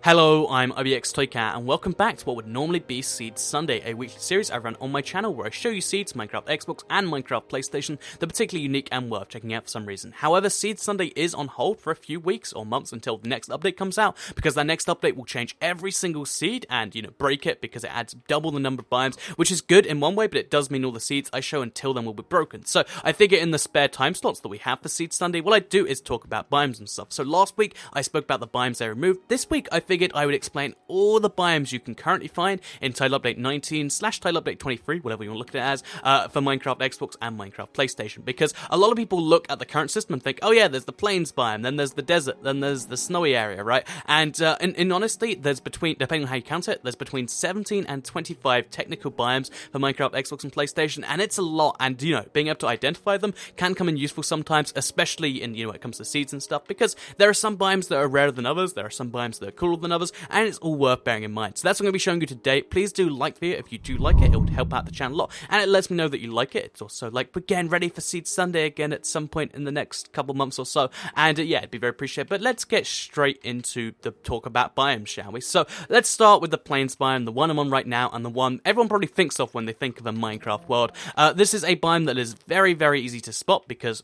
Hello, I'm IBX and welcome back to what would normally be Seed Sunday, a weekly series I run on my channel where I show you seeds, Minecraft Xbox and Minecraft PlayStation that are particularly unique and worth checking out for some reason. However, Seed Sunday is on hold for a few weeks or months until the next update comes out, because that next update will change every single seed and, break it because it adds double the number of biomes, which is good in one way, but it does mean all the seeds I show until then will be broken. So I figure in the spare time slots that we have for Seed Sunday, what I do is talk about biomes and stuff. So last week I spoke about the biomes they removed. This week I figured I would explain all the biomes you can currently find in Title Update 19/Title Update 23, whatever you want to look at it as, for Minecraft Xbox and Minecraft PlayStation. Because a lot of people look at the current system and think, oh yeah, there's the plains biome, then there's the desert, then there's the snowy area, right? And in honesty, there's depending on how you count it, there's between 17 and 25 technical biomes for Minecraft Xbox and PlayStation, and it's a lot. And being able to identify them can come in useful sometimes, especially in when it comes to seeds and stuff, because there are some biomes that are rarer than others, there are some biomes that are cooler than others, and it's all worth bearing in mind. So that's what I'm going to be showing you today. Please do like the video if you do like it. It would help out the channel a lot, and it lets me know that you like it. It's also like we're getting ready for Seed Sunday again at some point in the next couple months or so, and yeah, it'd be very appreciated. But let's get straight into the talk about biomes, shall we? So let's start with the plains biome, the one I'm on right now, and the one everyone probably thinks of when they think of a Minecraft world. This is a biome that is very, very easy to spot because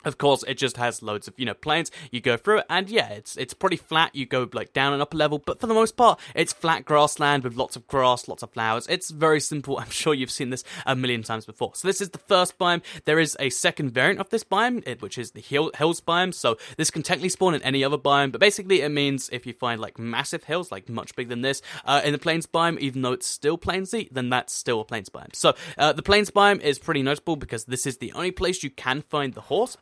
of course, it just has loads of, plains. You go through it, and yeah, it's pretty flat. You go, down and up a level, but for the most part, it's flat grassland with lots of grass, lots of flowers. It's very simple. I'm sure you've seen this a million times before. So this is the first biome. There is a second variant of this biome, which is the hills biome. So this can technically spawn in any other biome, but basically it means if you find, massive hills, much bigger than this, in the plains biome, even though it's still plainsy, then that's still a plains biome. So the plains biome is pretty notable because this is the only place you can find the horse,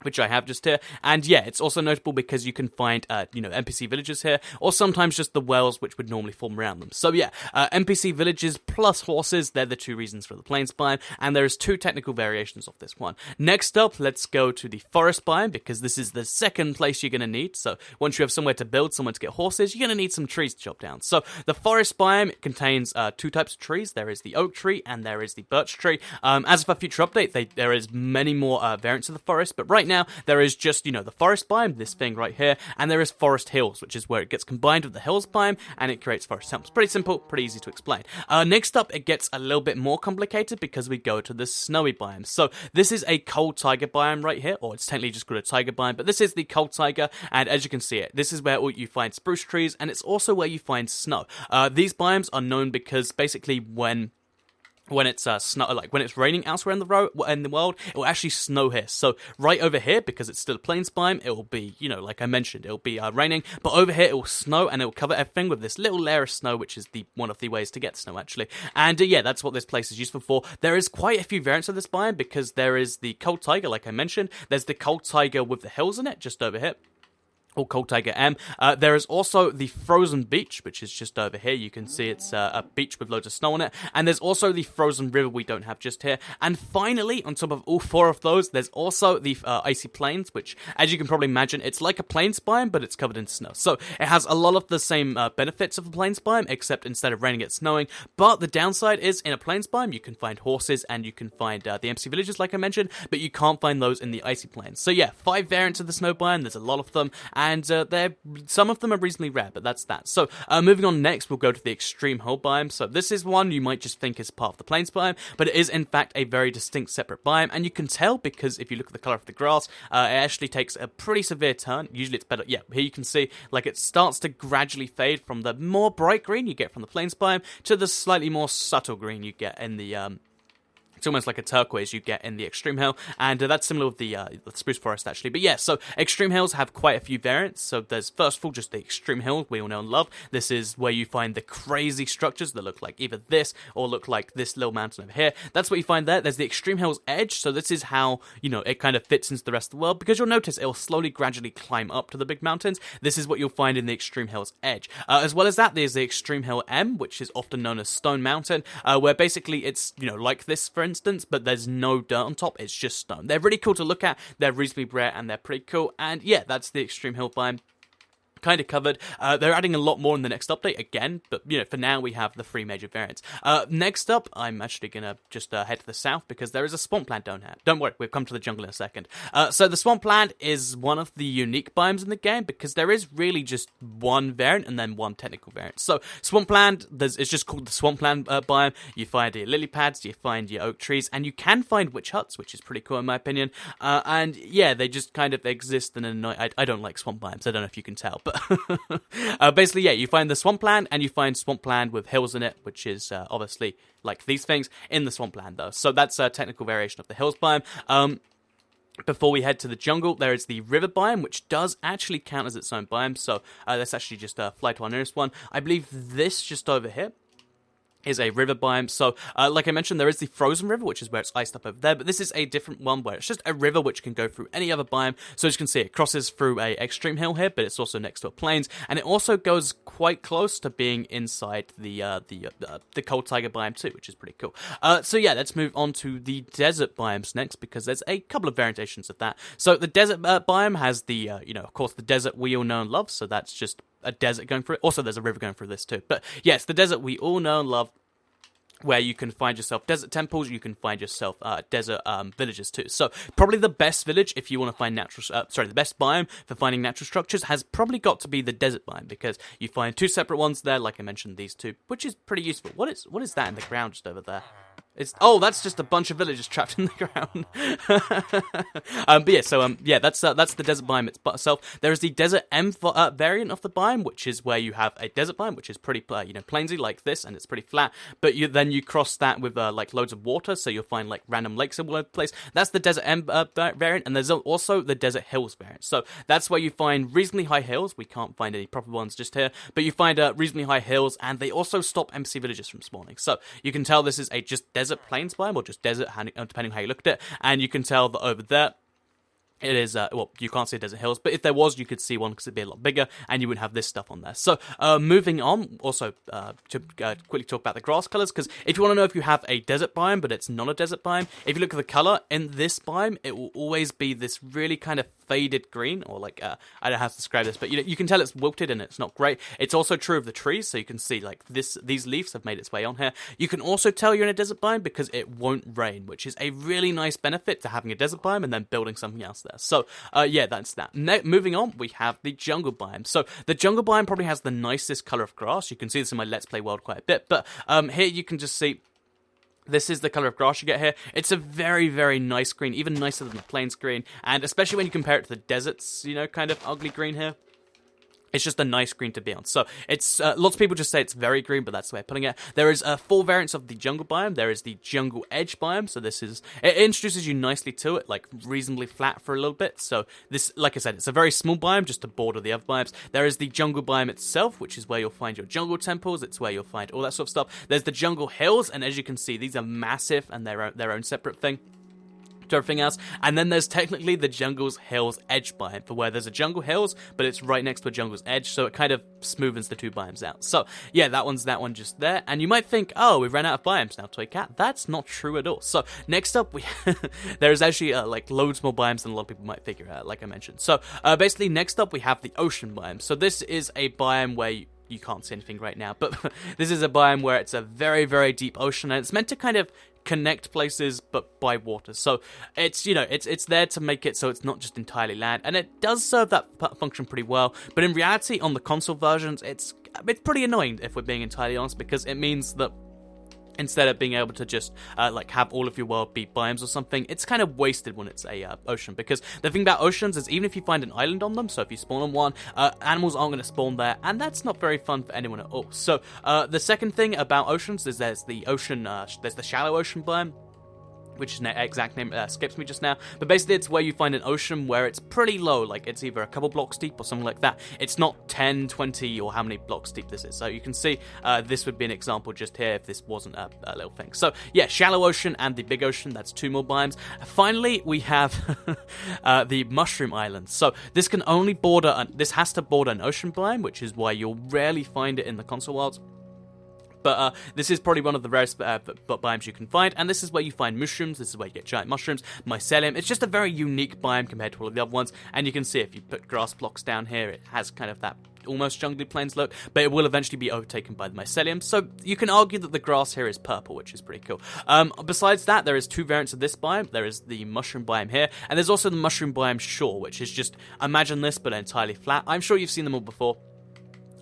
which I have just here, and yeah, it's also notable because you can find, NPC villages here, or sometimes just the wells which would normally form around them. So yeah, NPC villages plus horses, they're the two reasons for the plains biome, and there's two technical variations of this one. Next up, let's go to the forest biome, because this is the second place you're going to need. So once you have somewhere to build, somewhere to get horses, you're going to need some trees to chop down. So the forest biome contains two types of trees. There is the oak tree, and there is the birch tree. As of a future update, there is many more variants of the forest, but right now, there is just, the forest biome, this thing right here, and there is forest hills, which is where it gets combined with the hills biome, and it creates forest hills. Pretty simple, pretty easy to explain. Next up, it gets a little bit more complicated because we go to the snowy biome. So this is a cold taiga biome right here, or it's technically just called a taiga biome, but this is the cold taiga, and as you can see this is where you find spruce trees, and it's also where you find snow. These biomes are known because basically when it's snow, when it's raining elsewhere in the world, it will actually snow here. So right over here, because it's still a plains biome, it will be, like I mentioned, it will be raining. But over here, it will snow, and it will cover everything with this little layer of snow, which is one of the ways to get snow, actually. And yeah, that's what this place is useful for. There is quite a few variants of this biome, because there is the cold taiga, like I mentioned. There's the cold taiga with the hills in it, just over here, or Cold Taiga M. There is also the Frozen Beach, which is just over here. You can see it's a beach with loads of snow on it. And there's also the Frozen River we don't have just here. And finally, on top of all four of those, there's also the Icy Plains, which, as you can probably imagine, it's like a plains biome, but it's covered in snow. So it has a lot of the same benefits of the plains biome, except instead of raining, it's snowing. But the downside is, in a plains biome, you can find horses, and you can find the NPC villages, like I mentioned, but you can't find those in the Icy Plains. So yeah, 5 variants of the snow biome. There's a lot of them. And some of them are reasonably rare, but that's that. So moving on next, we'll go to the extreme hill biome. So this is one you might just think is part of the plains biome, but it is in fact a very distinct separate biome, and you can tell because if you look at the color of the grass, it actually takes a pretty severe turn. Usually it's better. Yeah, here you can see it starts to gradually fade from the more bright green you get from the plains biome to the slightly more subtle green you get in the it's almost like a turquoise you get in the Extreme Hill, and that's similar with the Spruce Forest, actually. But yeah, so Extreme Hills have quite a few variants. So there's, first of all, just the Extreme Hill we all know and love. This is where you find the crazy structures that look like either this or look like this little mountain over here. That's what you find there. There's the Extreme Hills Edge, so this is how, it kind of fits into the rest of the world, because you'll notice it will slowly, gradually climb up to the big mountains. This is what you'll find in the Extreme Hills Edge. As well as that, there's the Extreme Hill M, which is often known as Stone Mountain, where basically it's, like this, for instance, but there's no dirt on top, it's just stone. They're really cool to look at, they're reasonably rare, and they're pretty cool, and yeah, that's the Extreme Hill biome. kind of covered. They're adding a lot more in the next update again, but for now we have the 3 major variants. Next up, I'm actually gonna just head to the south because there is a Swampland down here. Don't worry, we'll come to the jungle in a second. So the Swampland is one of the unique biomes in the game because there is really just one variant and then one technical variant. So Swampland, it's just called the Swampland biome. You find your lily pads, you find your oak trees, and you can find witch huts, which is pretty cool in my opinion. And yeah, they just kind of exist in I don't like swamp biomes. I don't know if you can tell, but basically, yeah, you find the Swampland, and you find Swampland with hills in it, which is obviously like these things in the Swampland, though. So that's a technical variation of the hills biome. Before we head to the jungle, there is the river biome, which does actually count as its own biome. So let's actually just fly to our nearest one. I believe this just over here is a river biome. So, like I mentioned, there is the frozen river, which is where it's iced up over there, but this is a different one where it's just a river which can go through any other biome. So as you can see, it crosses through a extreme hill here, but it's also next to a plains, and it also goes quite close to being inside the cold taiga biome too, which is pretty cool. So yeah, let's move on to the desert biomes next, because there's a couple of variations of that. So the desert biome has the, of course, the desert we all know and love, so that's just a desert going through it. Also, there's a river going through this too. But yes, the desert we all know and love, where you can find yourself desert temples, you can find yourself desert villages too. So probably the best village if you want to find the best biome for finding natural structures has probably got to be the desert biome, because you find 2 separate ones there, like I mentioned, these 2, which is pretty useful. What is that in the ground just over there? That's just a bunch of villagers trapped in the ground. That's the desert biome itself. There is the desert M variant of the biome, which is where you have a desert biome, which is pretty plainsy like this, and it's pretty flat. But then you cross that with like loads of water, so you'll find like random lakes all over the place. That's the desert M variant, and there's also the desert hills variant. So that's where you find reasonably high hills. We can't find any proper ones just here, but you find reasonably high hills, and they also stop MC villagers from spawning. So you can tell this is a just desert plains biome, or just desert, depending how you look at it, and you can tell that over there it is, you can't see desert hills, but if there was, you could see one because it'd be a lot bigger, and you would have this stuff on there. So, moving on, also, to quickly talk about the grass colors, because if you want to know if you have a desert biome, but it's not a desert biome, if you look at the color in this biome, it will always be this really kind of faded green, or like, I don't know how to describe this, but you can tell it's wilted and it's not great. It's also true of the trees, so you can see, like, these leaves have made its way on here. You can also tell you're in a desert biome because it won't rain, which is a really nice benefit to having a desert biome and then building something else there. So, yeah, that's that. Moving on, we have the jungle biome. So, the jungle biome probably has the nicest color of grass. You can see this in my Let's Play world quite a bit, but here you can just see this is the color of grass you get here. It's a very, very nice green, even nicer than the plains green, and especially when you compare it to the desert's, kind of ugly green here. It's just a nice green to be on. So it's lots of people just say it's very green, but that's the way of putting it. There is 4 variants of the jungle biome. There is the jungle edge biome. So it introduces you nicely to it, like reasonably flat for a little bit. So this, like I said, it's a very small biome just to border the other biomes. There is the jungle biome itself, which is where you'll find your jungle temples. It's where you'll find all that sort of stuff. There's the jungle hills, and as you can see, these are massive and their own separate thing to everything else. And then there's technically the jungle's hills edge biome, for where there's a jungle hills, but it's right next to a jungle's edge, so it kind of smoothens the 2 biomes out. So yeah, that one just there. And you might think, oh, we've ran out of biomes now, Toy Cat. That's not true at all. So next up, there's actually like loads more biomes than a lot of people might figure out, like I mentioned. So basically, next up we have the ocean biome. So this is a biome where you can't see anything right now, but this is a biome where it's a very, very deep ocean, and it's meant to kind of connect places, but by water. So it's, it's there to make it so it's not just entirely land, and it does serve that function pretty well. But in reality, on the console versions, it's pretty annoying, if we're being entirely honest, because it means that instead of being able to just like have all of your world be biomes or something, it's kind of wasted when it's a ocean. Because the thing about oceans is, even if you find an island on them, so if you spawn on one, animals aren't going to spawn there, and that's not very fun for anyone at all. So the second thing about oceans is there's the shallow ocean biome, which is exact name skips me just now, but basically it's where you find an ocean where it's pretty low, like it's either a couple blocks deep or something like that. It's not 10, 20, or how many blocks deep this is. So you can see this would be an example just here if this wasn't a little thing. So yeah, shallow ocean and the big ocean, that's 2 more biomes. Finally, we have the mushroom islands. So this can only this has to border an ocean biome, which is why you'll rarely find it in the console worlds. But this is probably one of the rarest biomes you can find, and this is where you find mushrooms, this is where you get giant mushrooms, mycelium. It's just a very unique biome compared to all of the other ones, and you can see if you put grass blocks down here, it has kind of that almost jungly plains look, but it will eventually be overtaken by the mycelium, so you can argue that the grass here is purple, which is pretty cool. Besides that, there is two variants of this biome. There is the mushroom biome here, and there's also the mushroom biome shore, which is just, imagine this, but entirely flat. I'm sure you've seen them all before.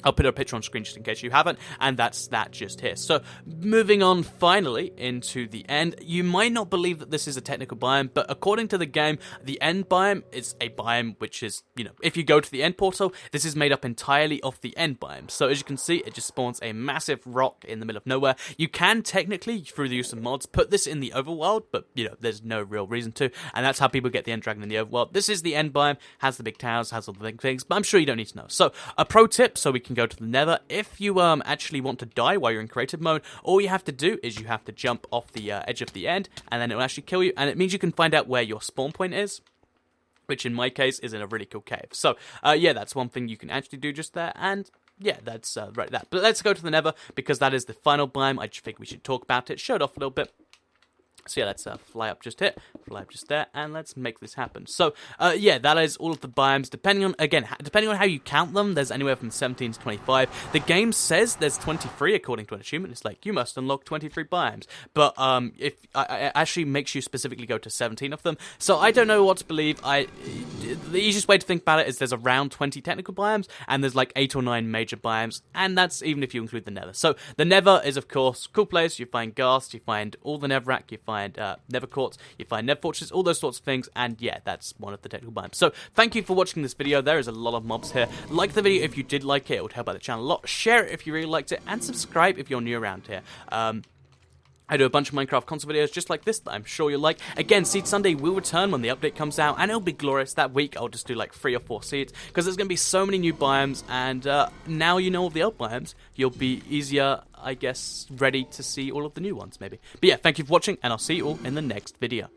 I'll put a picture on screen just in case you haven't, and that's that just here. So, moving on finally into the end. You might not believe that this is a technical biome, but according to the game, the end biome is a biome which is, you know, if you go to the end portal, this is made up entirely of the end biome. So, as you can see, it just spawns a massive rock in the middle of nowhere. You can technically, through the use of mods, put this in the overworld, but, you know, there's no real reason to, and that's how people get the end dragon in the overworld. This is the end biome, has the big towers, has all the big things, but I'm sure you don't need to know. So, a pro tip, so we can go to the Nether. If you actually want to die while you're in creative mode, all you have to do is you have to jump off the edge of the end, and then it will actually kill you, and it means you can find out where your spawn point is, which in my case is in a really cool cave. So, yeah, that's one thing you can actually do just there, and yeah, that's right that. But let's go to the Nether, because that is the final biome. I just think we should talk about it, show it off a little bit. So yeah, let's fly up just here, fly up just there, and let's make this happen. So, yeah, that is all of the biomes. Depending on how you count them, there's anywhere from 17 to 25. The game says there's 23 according to an achievement. It's like, you must unlock 23 biomes. But if it actually makes you specifically go to 17 of them. So I don't know what to believe. The easiest way to think about it is there's around 20 technical biomes, and there's like 8 or 9 major biomes, and that's even if you include the Nether. So the Nether is, of course, cool place. You find ghast, you find all the Netherrack, you find Nether quartz, you find Nether fortresses, all those sorts of things, and yeah, that's one of the technical biomes. So thank you for watching this video. There is a lot of mobs here. Like the video if you did like it, it would help out the channel a lot. Share it if you really liked it, and subscribe if you're new around here. I do a bunch of Minecraft console videos just like this that I'm sure you'll like. Again, Seed Sunday will return when the update comes out, and it'll be glorious. That week, I'll just do like 3 or 4 seeds, because there's going to be so many new biomes, and now you know all the old biomes, you'll be easier, I guess, ready to see all of the new ones, maybe. But yeah, thank you for watching, and I'll see you all in the next video.